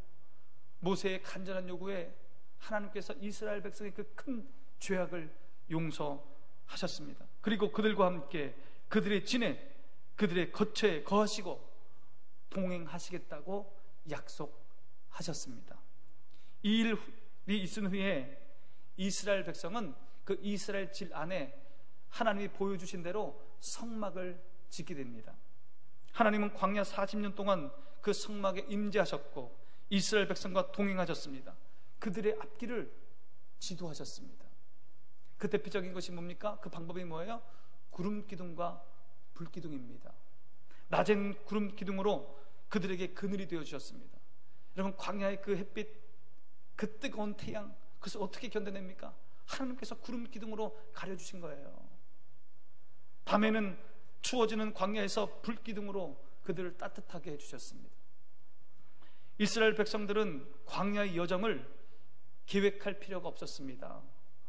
모세의 간절한 요구에 하나님께서 이스라엘 백성의 그 큰 죄악을 용서하셨습니다. 그리고 그들과 함께 그들의 진에, 그들의 거처에 거하시고 동행하시겠다고 약속하셨습니다. 이 일이 있은 후에 이스라엘 백성은 그 이스라엘 질 안에 하나님이 보여주신 대로 성막을 짓게 됩니다. 하나님은 광야 40년 동안 그 성막에 임재하셨고 이스라엘 백성과 동행하셨습니다. 그들의 앞길을 지도하셨습니다. 그 대표적인 것이 뭡니까? 그 방법이 뭐예요? 구름 기둥과 불 기둥입니다. 낮엔 구름 기둥으로 그들에게 그늘이 되어 주셨습니다. 여러분, 광야의 그 햇빛, 그 뜨거운 태양, 그것을 어떻게 견뎌냅니까? 하나님께서 구름 기둥으로 가려주신 거예요. 밤에는 추워지는 광야에서 불 기둥으로 그들을 따뜻하게 해주셨습니다. 이스라엘 백성들은 광야의 여정을 계획할 필요가 없었습니다.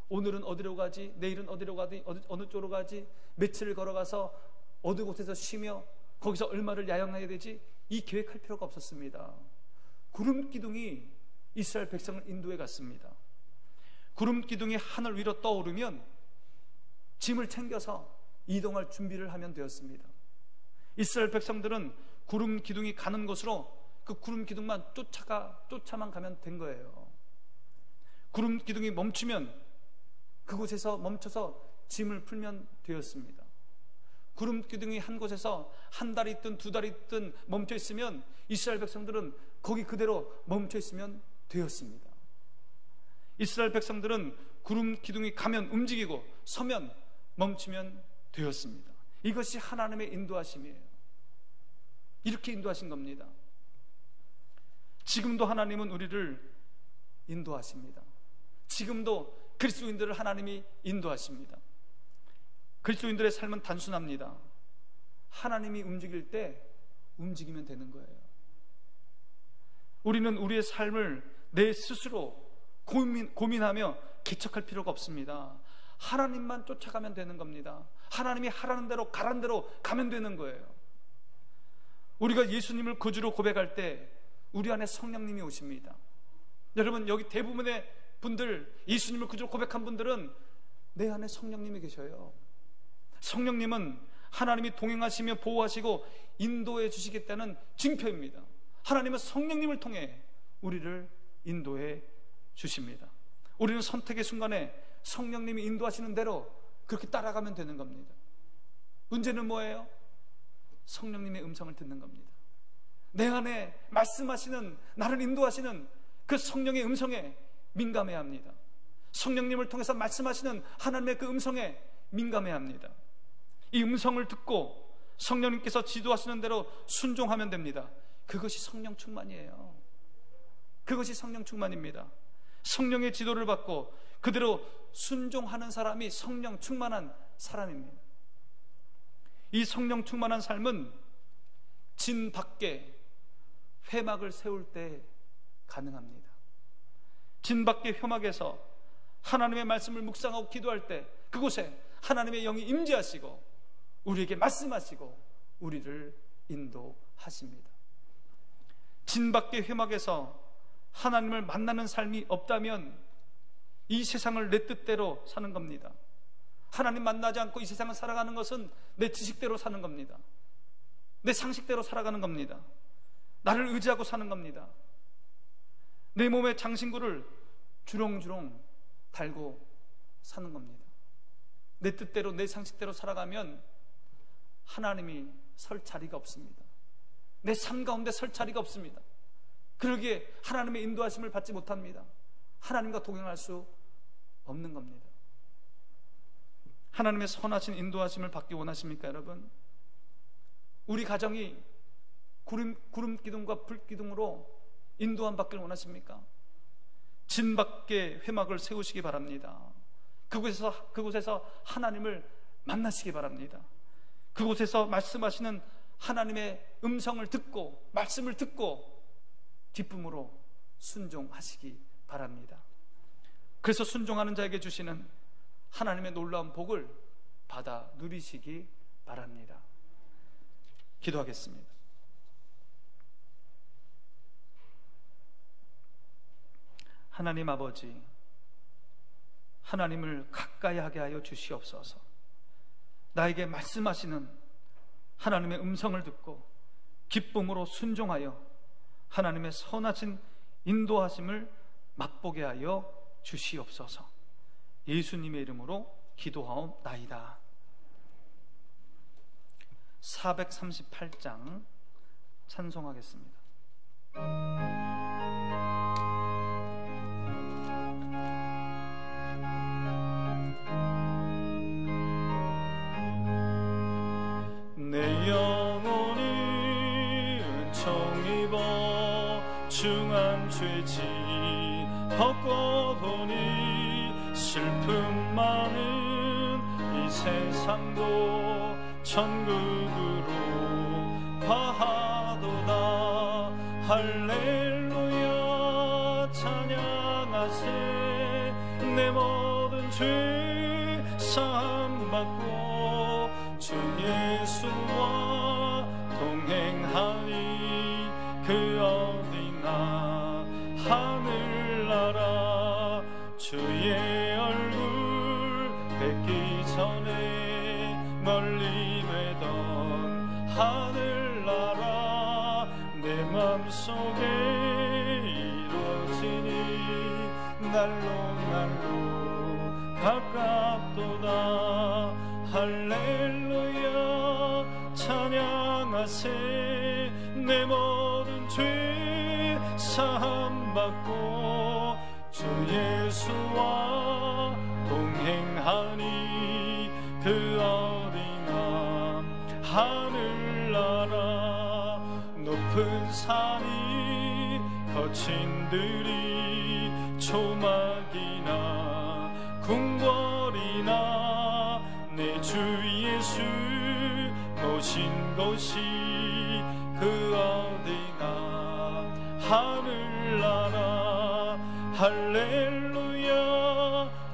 오늘은 어디로 가지, 내일은 어디로 가지, 어느 쪽으로 가지, 며칠을 걸어가서 어느 곳에서 쉬며 거기서 얼마를 야영해야 되지, 이 계획할 필요가 없었습니다. 구름 기둥이 이스라엘 백성을 인도해 갔습니다. 구름 기둥이 하늘 위로 떠오르면 짐을 챙겨서 이동할 준비를 하면 되었습니다. 이스라엘 백성들은 구름 기둥이 가는 곳으로 그 구름 기둥만 쫓아만 가면 된 거예요. 구름 기둥이 멈추면 그곳에서 멈춰서 짐을 풀면 되었습니다. 구름 기둥이 한 곳에서 한 달이 있든 두 달이 있든 멈춰 있으면 이스라엘 백성들은 거기 그대로 멈춰 있으면 되었습니다. 이스라엘 백성들은 구름 기둥이 가면 움직이고 서면 멈추면 되었습니다. 이것이 하나님의 인도하심이에요. 이렇게 인도하신 겁니다. 지금도 하나님은 우리를 인도하십니다. 지금도 그리스도인들을 하나님이 인도하십니다. 그리스도인들의 삶은 단순합니다. 하나님이 움직일 때 움직이면 되는 거예요. 우리는 우리의 삶을 내 스스로 고민하며 개척할 필요가 없습니다. 하나님만 쫓아가면 되는 겁니다. 하나님이 하라는 대로 가라는 대로 가면 되는 거예요. 우리가 예수님을 구주로 고백할 때 우리 안에 성령님이 오십니다. 여러분, 여기 대부분의 분들, 예수님을 구주로 고백한 분들은 내 안에 성령님이 계셔요. 성령님은 하나님이 동행하시며 보호하시고 인도해 주시겠다는 징표입니다. 하나님은 성령님을 통해 우리를 인도해 주십니다. 우리는 선택의 순간에 성령님이 인도하시는 대로 그렇게 따라가면 되는 겁니다. 문제는 뭐예요? 성령님의 음성을 듣는 겁니다. 내 안에 말씀하시는, 나를 인도하시는 그 성령의 음성에 민감해야 합니다. 성령님을 통해서 말씀하시는 하나님의 그 음성에 민감해야 합니다. 이 음성을 듣고 성령님께서 지도하시는 대로 순종하면 됩니다. 그것이 성령 충만이에요. 그것이 성령 충만입니다. 성령의 지도를 받고 그대로 순종하는 사람이 성령 충만한 사람입니다. 이 성령 충만한 삶은 진 밖에 회막을 세울 때 가능합니다. 진 밖의 회막에서 하나님의 말씀을 묵상하고 기도할 때 그곳에 하나님의 영이 임재하시고 우리에게 말씀하시고 우리를 인도하십니다. 진 밖의 회막에서 하나님을 만나는 삶이 없다면 이 세상을 내 뜻대로 사는 겁니다. 하나님 만나지 않고 이 세상을 살아가는 것은 내 지식대로 사는 겁니다. 내 상식대로 살아가는 겁니다. 나를 의지하고 사는 겁니다. 내 몸의 장신구를 주렁주렁 달고 사는 겁니다. 내 뜻대로 내 상식대로 살아가면 하나님이 설 자리가 없습니다. 내 삶 가운데 설 자리가 없습니다. 그러기에 하나님의 인도하심을 받지 못합니다. 하나님과 동행할 수 없는 겁니다. 하나님의 선하신 인도하심을 받기 원하십니까, 여러분? 우리 가정이 구름 기둥과 불 기둥으로 인도함 받기를 원하십니까? 진 밖에 회막을 세우시기 바랍니다. 그곳에서 하나님을 만나시기 바랍니다. 그곳에서 말씀하시는 하나님의 음성을 듣고 말씀을 듣고 기쁨으로 순종하시기 바랍니다. 그래서 순종하는 자에게 주시는 하나님의 놀라운 복을 받아 누리시기 바랍니다. 기도하겠습니다. 하나님 아버지, 하나님을 가까이 하게 하여 주시옵소서. 나에게 말씀하시는 하나님의 음성을 듣고 기쁨으로 순종하여 하나님의 선하신 인도하심을 맛보게 하여 주시옵소서. 예수님의 이름으로 기도하옵나이다. 438장 찬송하겠습니다. 내 영혼이 은총 입어 중한 죄지 벗고 보니 슬픔 많은 이 세상도 천국으로 화하도다. 할렐루야 찬양하세. 내 모든 죄 사함 받고 주 예수와 동행하니 그 어디나 하늘나라 주의 얼굴 뵙기 전에 멀리 되던 하늘나라 내 맘속에 이루어지니 날로 가깝도다. 할렐루야 찬양하세. 내 모든 죄 사함 받고 주 예수와 동행하니 그 어디나 하늘나라. 높은 산이 거친 들이 조막이나 궁궐이나 내 주 예수 모신 곳이 그 어디나 하늘나라. 할렐루야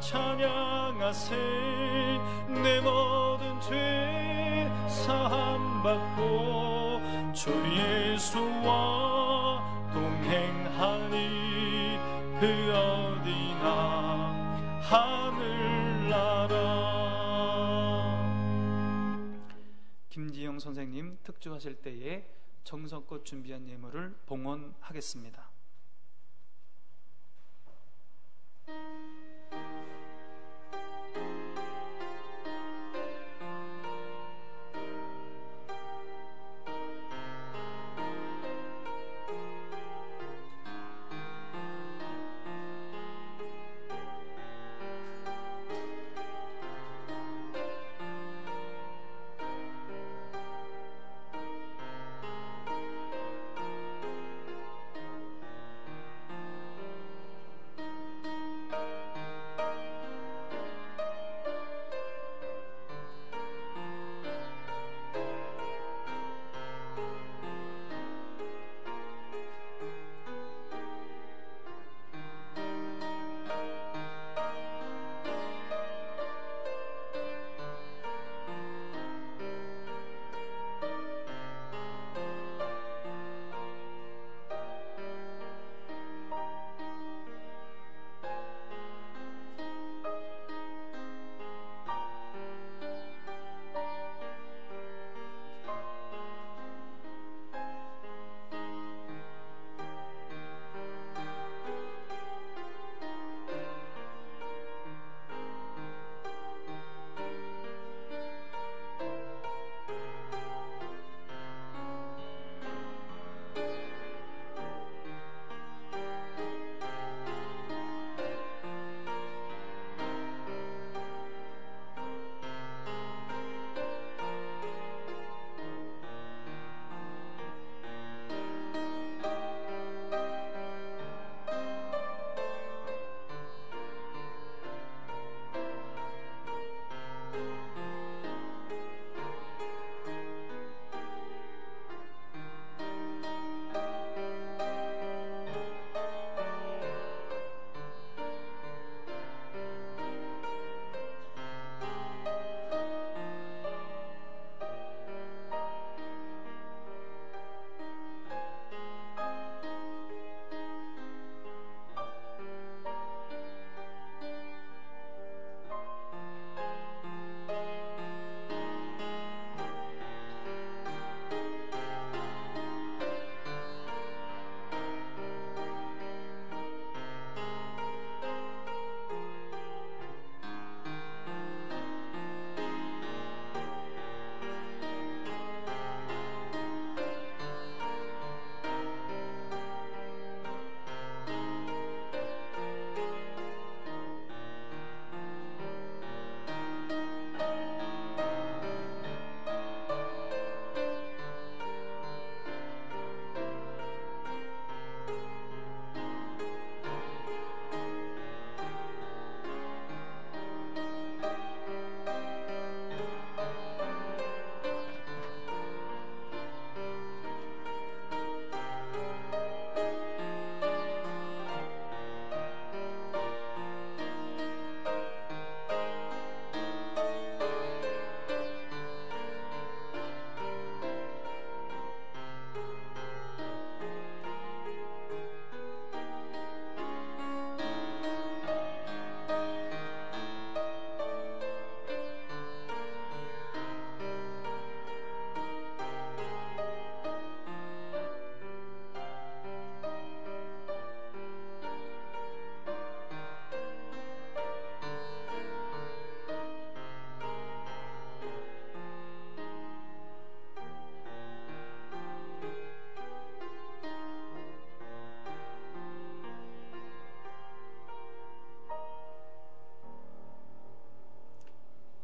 찬양하세. 내 모든 죄 사함 받고 주 예수와 동행하니 그 어디나 하늘나라. 김은영 선생님 특주하실 때에 정성껏 준비한 예물을 봉헌하겠습니다.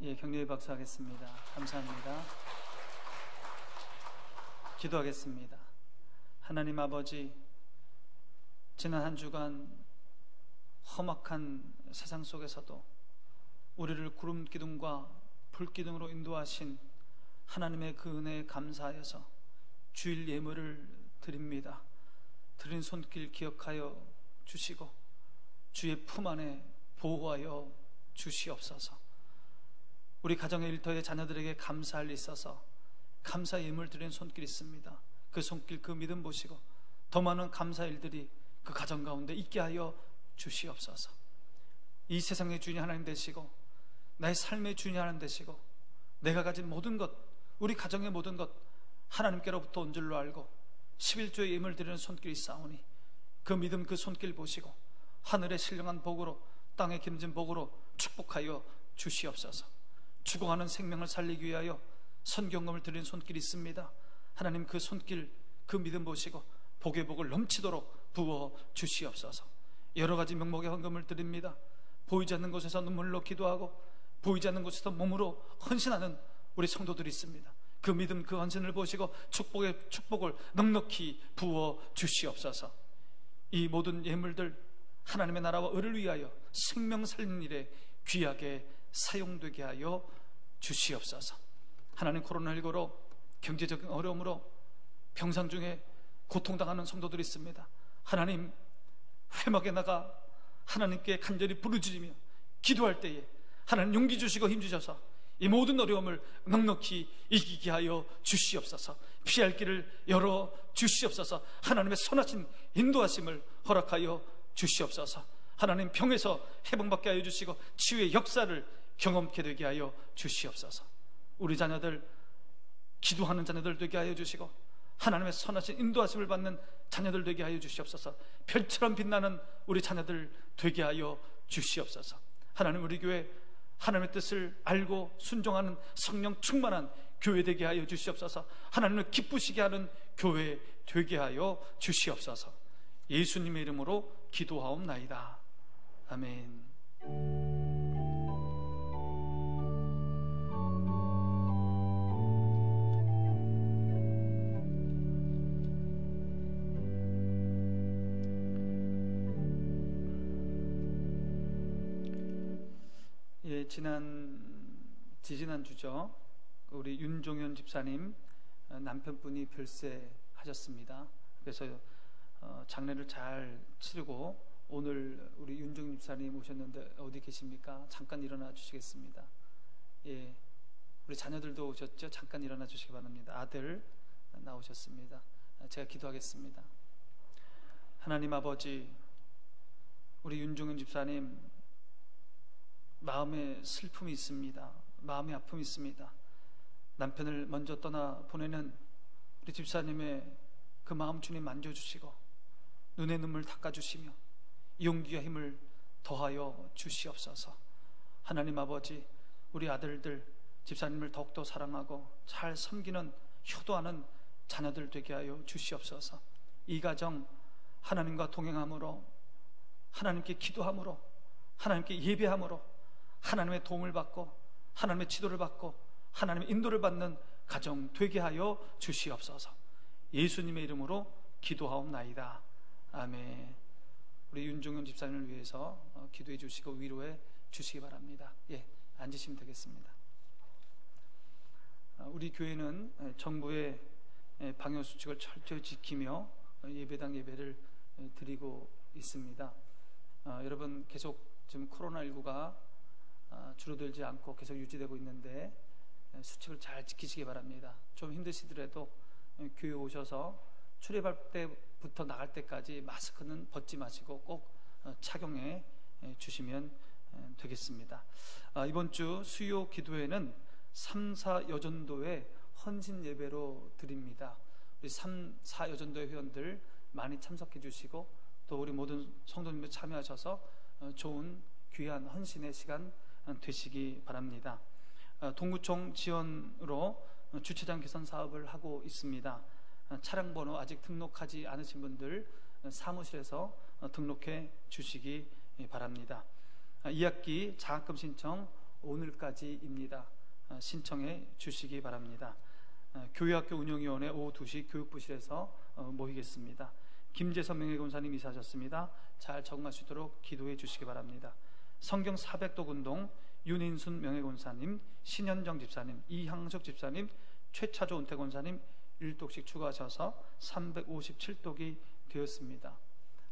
예, 격려의 박수 하겠습니다. 감사합니다. 기도하겠습니다. 하나님 아버지, 지난 한 주간 험악한 세상 속에서도 우리를 구름 기둥과 불 기둥으로 인도하신 하나님의 그 은혜에 감사하여서 주일 예물을 드립니다. 드린 손길 기억하여 주시고 주의 품 안에 보호하여 주시옵소서. 우리 가정의 일터의 자녀들에게 감사할 일 있어서 감사 예물 드린 손길 있습니다. 그 손길, 그 믿음 보시고 더 많은 감사 일들이 그 가정 가운데 있게 하여 주시옵소서. 이 세상의 주인이 하나님 되시고 나의 삶의 주인이 하나님 되시고 내가 가진 모든 것, 우리 가정의 모든 것 하나님께로부터 온 줄로 알고 11조의 예물 드리는 손길이 있사오니 그 믿음 그 손길 보시고 하늘의 신령한 복으로 땅의 기름진 복으로 축복하여 주시옵소서. 죽어가는 생명을 살리기 위하여 선경금을 드리는 손길이 있습니다. 하나님 그 손길 그 믿음 보시고 복의 복을 넘치도록 부어 주시옵소서. 여러 가지 명목의 헌금을 드립니다. 보이지 않는 곳에서 눈물로 기도하고 보이지 않는 곳에서 몸으로 헌신하는 우리 성도들이 있습니다. 그 믿음 그 헌신을 보시고 축복을 넉넉히 부어 주시옵소서. 이 모든 예물들 하나님의 나라와 의를 위하여 생명 살리는 일에 귀하게 사용되게 하여 주시옵소서. 하나님, 코로나19로 경제적인 어려움으로 병상 중에 고통당하는 성도들이 있습니다. 하나님, 회막에 나가 하나님께 간절히 부르짖으며 기도할 때에 하나님 용기 주시고 힘 주셔서 이 모든 어려움을 넉넉히 이기게 하여 주시옵소서. 피할 길을 열어 주시옵소서. 하나님의 선하신 인도하심을 허락하여 주시옵소서. 하나님, 병에서 회복받게 하여 주시고 치유의 역사를 경험케 되게 하여 주시옵소서. 우리 자녀들, 기도하는 자녀들 되게 하여 주시고 하나님의 선하신 인도하심을 받는 자녀들 되게 하여 주시옵소서. 별처럼 빛나는 우리 자녀들 되게 하여 주시옵소서. 하나님, 우리 교회 하나님의 뜻을 알고 순종하는 성령 충만한 교회 되게 하여 주시옵소서. 하나님을 기쁘시게 하는 교회 되게 하여 주시옵소서. 예수님의 이름으로 기도하옵나이다. 아멘. 예, 지지난주죠. 우리 윤종현 집사님 남편분이 별세하셨습니다. 그래서 장례를 잘 치르고 오늘 우리 윤종현 집사님 오셨는데 어디 계십니까? 잠깐 일어나 주시겠습니다. 예, 우리 자녀들도 오셨죠? 잠깐 일어나 주시기 바랍니다. 아들 나오셨습니다. 제가 기도하겠습니다. 하나님 아버지, 우리 윤종현 집사님 마음에 슬픔이 있습니다. 마음의 아픔이 있습니다. 남편을 먼저 떠나 보내는 우리 집사님의 그 마음 주님 만져주시고 눈의 눈물 닦아주시며 용기와 힘을 더하여 주시옵소서. 하나님 아버지, 우리 아들들 집사님을 더욱더 사랑하고 잘 섬기는 효도하는 자녀들 되게 하여 주시옵소서. 이 가정 하나님과 동행함으로, 하나님께 기도함으로, 하나님께 예배함으로 하나님의 도움을 받고 하나님의 지도를 받고 하나님의 인도를 받는 가정 되게 하여 주시옵소서. 예수님의 이름으로 기도하옵나이다. 아멘. 우리 윤종현 집사님을 위해서 기도해 주시고 위로해 주시기 바랍니다. 예, 앉으시면 되겠습니다. 우리 교회는 정부의 방역수칙을 철저히 지키며 예배당 예배를 드리고 있습니다. 여러분, 계속 지금 코로나19가 줄어들지 않고 계속 유지되고 있는데 수칙을 잘 지키시기 바랍니다. 좀 힘드시더라도 교회 오셔서 출입할 때부터 나갈 때까지 마스크는 벗지 마시고 꼭 착용해 주시면 되겠습니다. 이번 주 수요 기도회는 3, 4 여전도의 헌신 예배로 드립니다. 우리 3, 4 여전도의 회원들 많이 참석해 주시고 또 우리 모든 성도님들 참여하셔서 좋은 귀한 헌신의 시간 되시기 바랍니다. 동구청 지원으로 주차장 개선 사업을 하고 있습니다. 차량 번호 아직 등록하지 않으신 분들 사무실에서 등록해 주시기 바랍니다. 2학기 장학금 신청 오늘까지입니다. 신청해 주시기 바랍니다. 교회학교 운영위원회 오후 2시 교육부실에서 모이겠습니다. 김재선 명예권사님 이사하셨습니다. 잘 적응할 수 있도록 기도해 주시기 바랍니다. 성경 400도 운동 윤인순 명예권사님, 신현정 집사님, 이향석 집사님, 최차조 은퇴권사님 1독씩 추가하셔서 357독이 되었습니다.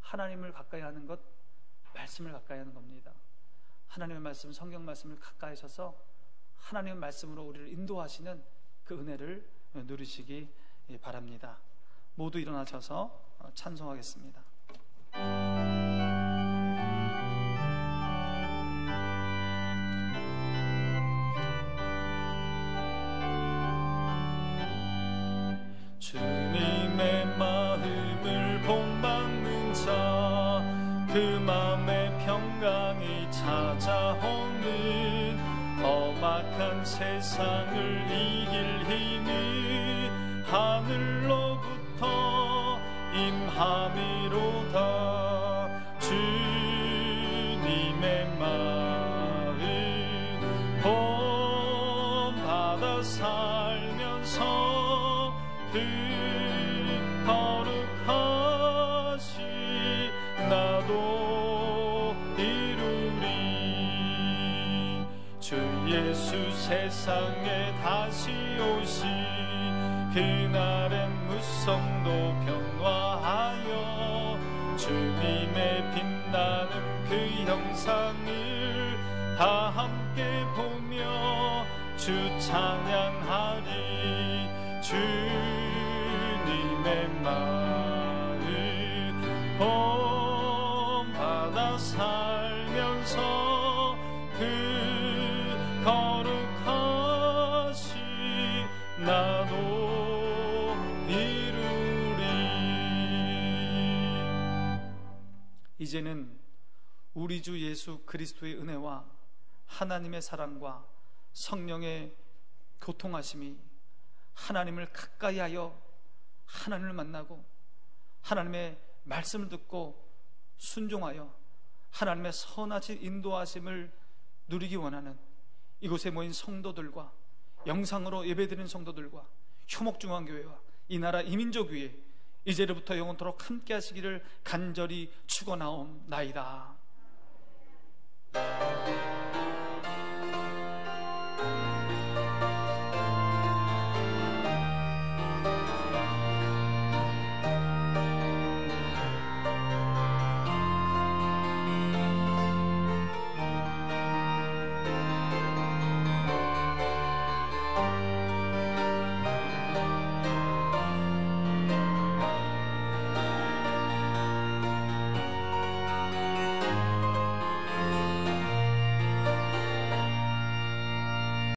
하나님을 가까이 하는 것, 말씀을 가까이 하는 겁니다. 하나님의 말씀, 성경 말씀을 가까이 하셔서 하나님의 말씀으로 우리를 인도하시는 그 은혜를 누리시기 바랍니다. 모두 일어나셔서 찬송하겠습니다. 악한 세상을 이길 힘이 하늘로부터 임함이로다. 주님의 마음 본받아 살면서 그 거룩하시 나도 이루리. 주 예수 세상에 다시 오시 그날엔 무성도 변화하여 주님의 빛나는 그 형상을 다 함께 보며 주 찬양하리. 주님의 마음 본받아 살면서 그 거룩하시 나도 이루리. 이제는 우리 주 예수 그리스도의 은혜와 하나님의 사랑과 성령의 교통하심이 하나님을 가까이 하여 하나님을 만나고 하나님의 말씀을 듣고 순종하여 하나님의 선하신 인도하심을 누리기 원하는 이곳에 모인 성도들과 영상으로 예배드리는 성도들과 효목중앙교회와 이 나라 이민족 위에 이제로부터 영원토록 함께 하시기를 간절히 축원하옵나이다.